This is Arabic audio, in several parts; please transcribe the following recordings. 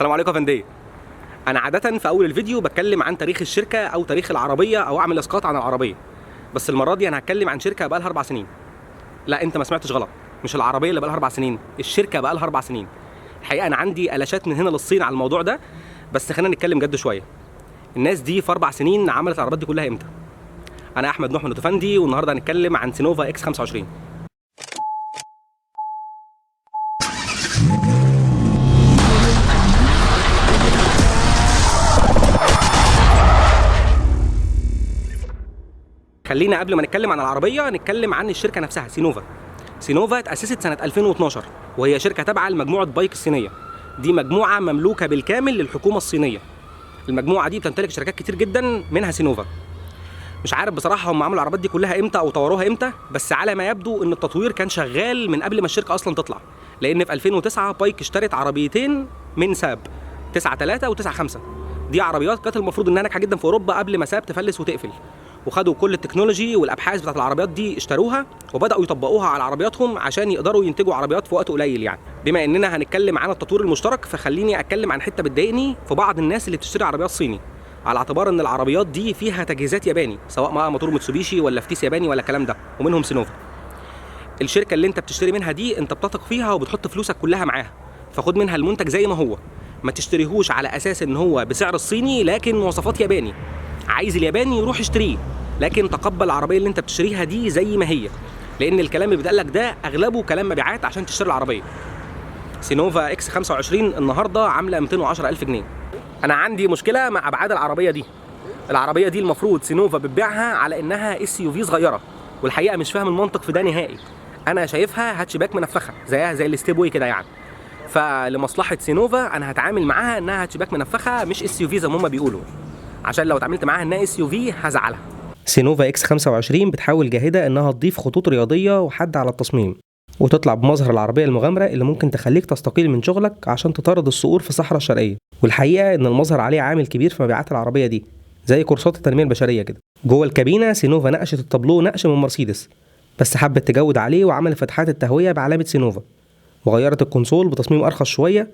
السلام عليكم يا فنديه. انا عاده في اول الفيديو بتكلم عن تاريخ الشركه او تاريخ العربيه او اعمل اسقاط عن العربيه، بس المره دي انا هتكلم عن شركه بقى لها 4 سنين. لا انت ما سمعتش غلط، مش العربيه اللي بقى لها 4 سنين، الشركه بقى لها 4 سنين. الحقيقه انا عندي قلاشات من هنا للصين على الموضوع ده، بس خلينا نتكلم جد شويه. الناس دي في 4 سنين عملت العربيات دي كلها امتى؟ انا احمد نوح من اوتوفندي، والنهارده هنتكلم عن سينوفا اكس 25. خلينا قبل ما نتكلم عن العربيه نتكلم عن الشركه نفسها. سينوفا اتأسست سنة 2012، وهي شركة تابعة لمجموعة بايك الصينية. دي مجموعة مملوكة بالكامل للحكومة الصينية. المجموعة دي بتمتلك شركات كتير جدا منها سينوفا. مش عارف بصراحة هم عملوا العربيات دي كلها امتى او طوروها امتى، بس على ما يبدو ان التطوير كان شغال من قبل ما الشركة اصلا تطلع، لان في 2009 بايك اشترت عربيتين من ساب 93 و95. دي عربيات كانت المفروض انها ناجحة جدا في اوروبا قبل ما ساب تفلس وتقفل، وخدوا كل التكنولوجي والابحاث بتاعت العربيات دي اشتروها وبداوا يطبقوها على عربياتهم عشان يقدروا ينتجوا عربيات في وقت قليل. يعني بما اننا هنتكلم عن التطوير المشترك، فخليني اتكلم عن حته بتضايقني في بعض الناس اللي بتشتري عربيات صيني، على اعتبار ان العربيات دي فيها تجهيزات ياباني، سواء مع موتور متسوبيشي ولا فتيس ياباني ولا الكلام ده، ومنهم سينوفا. الشركه اللي انت بتشتري منها دي انت بتثق فيها وبتحط فلوسك كلها معاها، فخد منها المنتج زي ما هو، ما تشتريهوش على اساس ان هو بسعر الصيني لكن مواصفات ياباني. عايز الياباني يروح اشتريه، لكن تقبل العربيه اللي انت بتشتريها دي زي ما هي، لان الكلام اللي بيتقال لك ده اغلبه كلام مبيعات عشان تشتري العربيه. سينوفا اكس 25 النهارده عامله 210,000 جنيه. انا عندي مشكله مع ابعاد العربيه دي. العربيه دي المفروض سينوفا بتبيعها على انها اس يو في صغيره، والحقيقه مش فاهم المنطق في ده نهائي. انا شايفها هاتشباك منفخه زيها زي الاستيبوي كده يعني، فلمصلحه سينوفا انا هتعامل معاها انها هاتشباك منفخه مش اس يو في زي ما هم بيقولوا، عشان لو اتعاملت معاها انها اس يو في هزعلها. سينوفا اكس 25 بتحاول جاهدة انها تضيف خطوط رياضية وحد على التصميم، وتطلع بمظهر العربية المغامرة اللي ممكن تخليك تستقيل من شغلك عشان تطارد الصقور في الصحراء الشرقية. والحقيقة ان المظهر عليه عامل كبير في مبيعات العربية دي، زي كورسات التنمية البشرية كده. جوه الكابينة سينوفا نقشت التابلو نقش من مرسيدس، بس حبت تجود عليه وعملت فتحات التهوية بعلامة سينوفا، وغيرت الكونسول بتصميم ارخص شوية،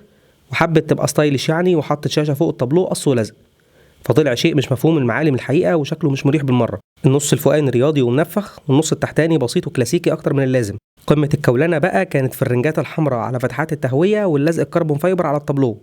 وحبت تبقى ستايلش يعني، وحطت شاشة فوق التابلو قص ولزق، فطلع شيء مش مفهوم المعالم الحقيقه وشكله مش مريح بالمره. النص الفوقاني رياضي ومنفخ، والنص التحتاني بسيط وكلاسيكي اكتر من اللازم. قمه الكولنه بقى كانت في الرنجات الحمراء على فتحات التهويه واللزق الكربون فايبر على التابلو،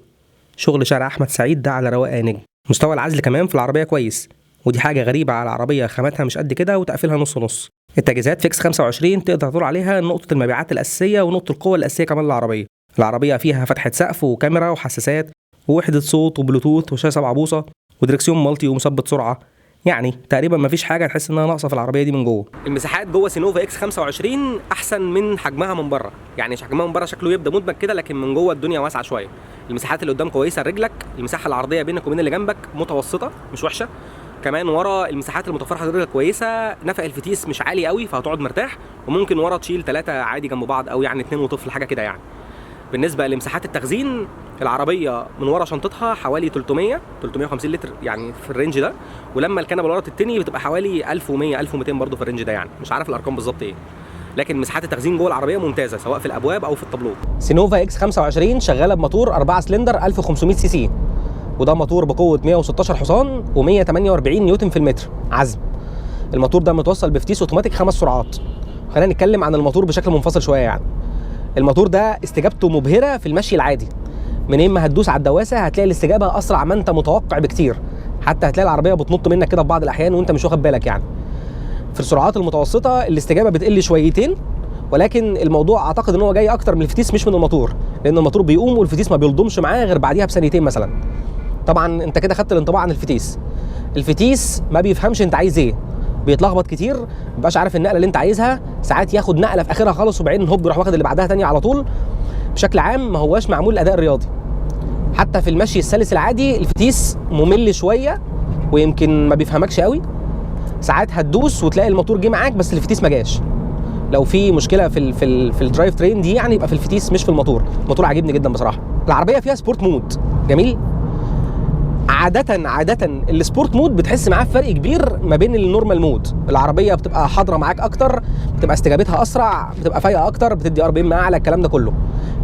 شغل شارع احمد سعيد ده على رواق نجم. مستوى العزل كمان في العربيه كويس، ودي حاجه غريبه على عربيه خاماتها مش قد كده وتقفلها نص نص. التجهيزات في اكس 25 تقدر تقول عليها نقطه المبيعات الاساسيه ونقطه القوه الاساسيه كمان للعربيه. العربيه فيها فتحه سقف وكاميرا وحساسات ووحده صوت وبلوتوث وشاشه 7 بوصه ودركسيون مالتي ومثبت سرعه، يعني تقريبا مفيش حاجه تحس انها ناقصه في العربيه دي من جوه. المساحات جوه سينوفا اكس 25 احسن من حجمها من بره، يعني حجمها من بره شكله يبدا مدمج كده، لكن من جوه الدنيا واسعه شويه. المساحات اللي قدام كويسه لرجلك، المساحه العرضيه بينك وبين اللي جنبك متوسطه مش وحشه. كمان ورا المساحات المتفرحه لرجلك كويسه، نفق الفتيس مش عالي قوي فهتقعد مرتاح، وممكن ورا تشيل 3 عادي جنب بعض، او يعني 2 وطفل حاجه كده يعني. بالنسبه لمساحات التخزين، العربيه من ورا شنطتها حوالي 350 لتر يعني في الرينج ده، ولما الكنبه اللي ورا تتني بتبقى حوالي 1100 1200 برضه في الرينج ده، يعني مش عارف الارقام بالظبط ايه، لكن مساحات التخزين جوه العربيه ممتازه سواء في الابواب او في التابلو. سينوفا اكس 25 شغاله بموتور 4 سلندر 1500 سي سي، وده موتور بقوه 116 حصان و148 نيوتن في المتر عزم. الموتور ده متوصل بفتيس اوتوماتيك 5 سرعات. خلينا نتكلم عن الموتور بشكل منفصل شويه. يعني الموتور ده استجابته مبهره في المشي العادي، منين ما هتدوس على الدواسه هتلاقي الاستجابه اسرع ما انت متوقع بكتير، حتى هتلاقي العربيه بتنط منك كده في بعض الاحيان وانت مش واخد بالك. يعني في السرعات المتوسطه الاستجابه بتقل شويتين، ولكن الموضوع اعتقد ان هو جاي اكتر من الفتيس مش من الموتور، لان الموتور بيقوم والفتيس ما بيلضمش معاه غير بعديها بثانيتين مثلا. طبعا انت كده خدت الانطباع عن الفتيس ما بيفهمش انت عايز ايه، بيتلخبط كتير، مبقاش عارف النقله اللي انت عايزها، ساعات ياخد نقله في اخرها خالص وبعدين هوب يروح واخد اللي بعدها تاني على طول. بشكل عام ما هواش معمول للاداء الرياضي. حتى في المشي السلس العادي الفتيس ممل شويه ويمكن ما بيفهمكش قوي، ساعات هتدوس وتلاقي الموتور جه معاك بس الفتيس ما جاش. لو في مشكله في الدرايف ترين دي يعني يبقى في الفتيس مش في الموتور. الموتور عاجبني جدا بصراحه. العربيه فيها سبورت مود جميل. عادة السبورت مود بتحس معاه فرق كبير ما بين النورمال مود. العربية بتبقى حاضرة معاك أكتر، بتبقى استجابتها أسرع، بتبقى فايقة أكتر، بتدي ار بي ام أعلى، الكلام ده كله.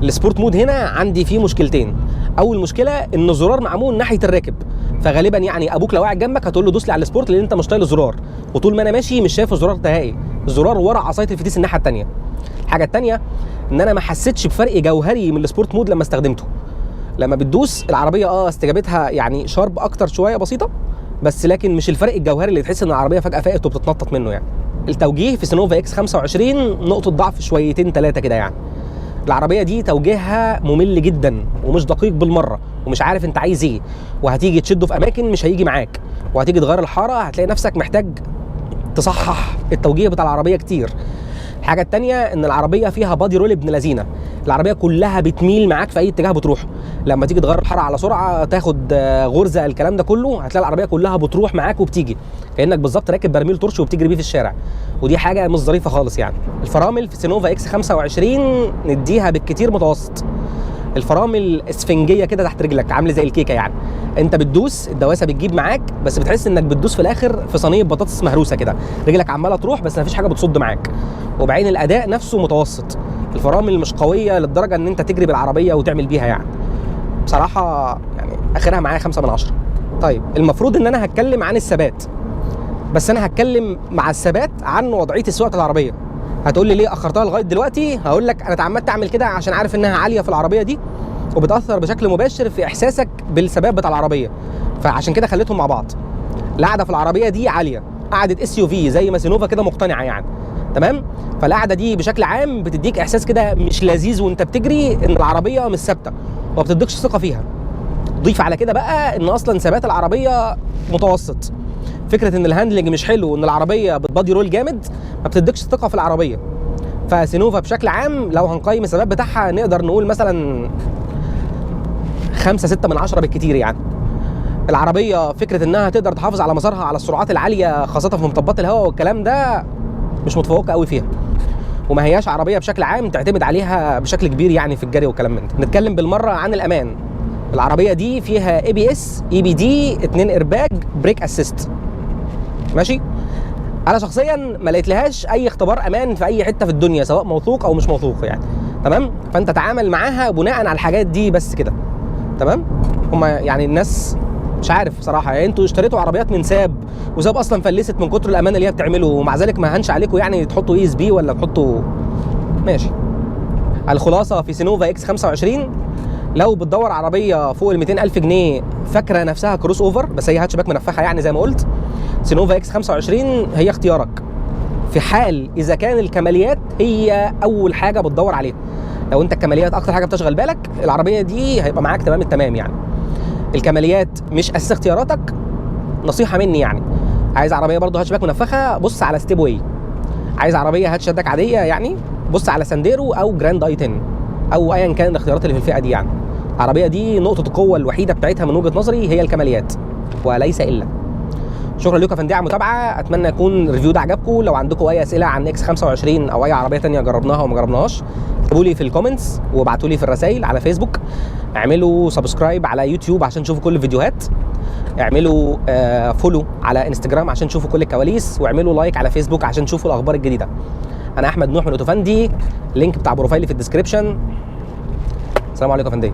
السبورت مود هنا عندي فيه مشكلتين. اول مشكله ان الزرار معمول ناحيه الراكب، فغالبا يعني ابوك لو قاعد جنبك هتقول له دوس لي على السبورت لان انت مش طايل الزرار، وطول ما انا ماشي مش شايف الزرار نهائي، الزرار ورا عصايه الفتيس الناحيه الثانيه. الحاجه الثانيه ان انا ما حسيتش بفرق جوهري من السبورت مود لما استخدمته. لما بتدوس العربيه استجابتها يعني شارب اكتر شويه بسيطه، بس لكن مش الفرق الجوهري اللي تحس ان العربيه فجاه فاقت وبتتنطط منه يعني. التوجيه في سينوفا اكس 25 نقطه ضعف شويتين ثلاثه كده يعني. العربيه دي توجيهها ممل جدا ومش دقيق بالمره، ومش عارف انت عايز ايه، وهتيجي تشده في اماكن مش هيجي معاك، وهتيجي تغير الحاره هتلاقي نفسك محتاج تصحح التوجيه بتاع العربيه كتير. الحاجه الثانيه ان العربيه فيها بادي رول ابن لذينه، العربيه كلها بتميل معاك في اي اتجاه بتروح. لما تيجي تغير الحاره على سرعه تاخد غرزه الكلام ده كله، هتلاقي العربيه كلها بتروح معاك وبتيجي كانك بالظبط راكب برميل ترش وبتجري بيه في الشارع، ودي حاجه مش ظريفه خالص يعني. الفرامل في سينوفا اكس 25 نديها بالكتير متوسط. الفرامل اسفنجيه كده تحت رجلك، عامله زي الكيكه يعني، انت بتدوس الدواسه بتجيب معاك، بس بتحس انك بتدوس في الاخر في صينيه بطاطس مهروسه كده، رجلك عماله تروح بس مفيش حاجه بتصد معاك. وبعدين الاداء نفسه متوسط، الفرامل مش قويه للدرجه ان انت تجري بالعربيه وتعمل بيها يعني. بصراحه يعني اخرها معايا 5 من 10. طيب المفروض ان انا هتكلم عن الثبات، بس انا هتكلم مع الثبات عن وضعيه سواقه العربيه. هتقول لي ليه اخرتها لغايه دلوقتي؟ هقول لك انا اتعمدت اعمل كده عشان عارف انها عاليه في العربيه دي وبتاثر بشكل مباشر في احساسك بالثبات بتاع العربيه، فعشان كده خليتهم مع بعض. القعده في العربيه دي عاليه، قعده اس يو في زي ما سينوفا كده مقتنعه يعني، تمام؟ فالقعده دي بشكل عام بتديك احساس كده مش لذيذ وانت بتجري ان العربيه مش ثابته وما بتديكش ثقه فيها. ضيف على كده بقى ان اصلا ثبات العربيه متوسط، فكره ان الهاندلنج مش حلو وان العربيه بتبادي رول جامد ما بتديكش ثقه في العربيه. فسينوفا بشكل عام لو هنقيم الثبات بتاعها نقدر نقول مثلا 5-6 من 10 بالكتير يعني. العربيه فكره انها تقدر تحافظ على مسارها على السرعات العاليه خاصه في مطبات الهواء والكلام ده مش متفوقه قوي فيها، وما هياش عربيه بشكل عام تعتمد عليها بشكل كبير يعني في الجري والكلام من ده. نتكلم بالمره عن الامان. العربيه دي فيها اي بي اس، اي بي دي، 2 ايرباج، بريك اسيست، ماشي؟ انا شخصيا ما لقيت لهاش اي اختبار امان في اي حته في الدنيا سواء موثوق او مش موثوق يعني، تمام؟ فانت تعامل معاها بناء على الحاجات دي بس كده، تمام؟ هما يعني الناس مش عارف بصراحه يعني، انتوا اشتريتوا عربيات من ساب وساب اصلا فلست من كتر الامان اللي هي بتعمله، ومع ذلك ما هنش عليكم يعني تحطوا اي اس بي ولا تحطوا، ماشي. الخلاصه في سينوفا اكس 25 لو بتدور عربيه فوق ال 200,000 جنيه فاكره نفسها كروس اوفر بس هي هاتشباك منفخه يعني زي ما قلت، سينوفا اكس 25 هي اختيارك في حال اذا كان الكماليات هي اول حاجه بتدور عليها. لو انت الكماليات اكتر حاجه بتشغل بالك العربيه دي هيبقى معاك تمام التمام يعني. الكماليات مش اساس اختياراتك، نصيحه مني يعني. عايز عربيه برضه هاتشباك منفخه بص على ستيب واي. عايز عربيه هاتشباك عاديه يعني بص على سانديرو او جراند اي 10 او ايا كان الاختيارات اللي في الفئه دي يعني. العربيه دي نقطه القوه الوحيده بتاعتها من وجهه نظري هي الكماليات وليس الا. شكرا لكم يا فندم على المتابعه، اتمنى يكون الريفيو ده عجبكم. لو عندكم اي اسئله عن اكس 25 او اي عربيه ثانيه جربناها وما جربناهاش اكتبوا لي في الكومنتس وابعتوا لي في الرسائل على فيسبوك. اعملوا سبسكرايب على يوتيوب عشان تشوفوا كل الفيديوهات، اعملوا فولو على انستجرام عشان تشوفوا كل الكواليس، واعملوا لايك على فيسبوك عشان تشوفوا الاخبار الجديده. انا احمد نوح من اوتوفندي، اللينك بتاع بروفايلي في الديسكربشن. السلام عليكم يا فندم.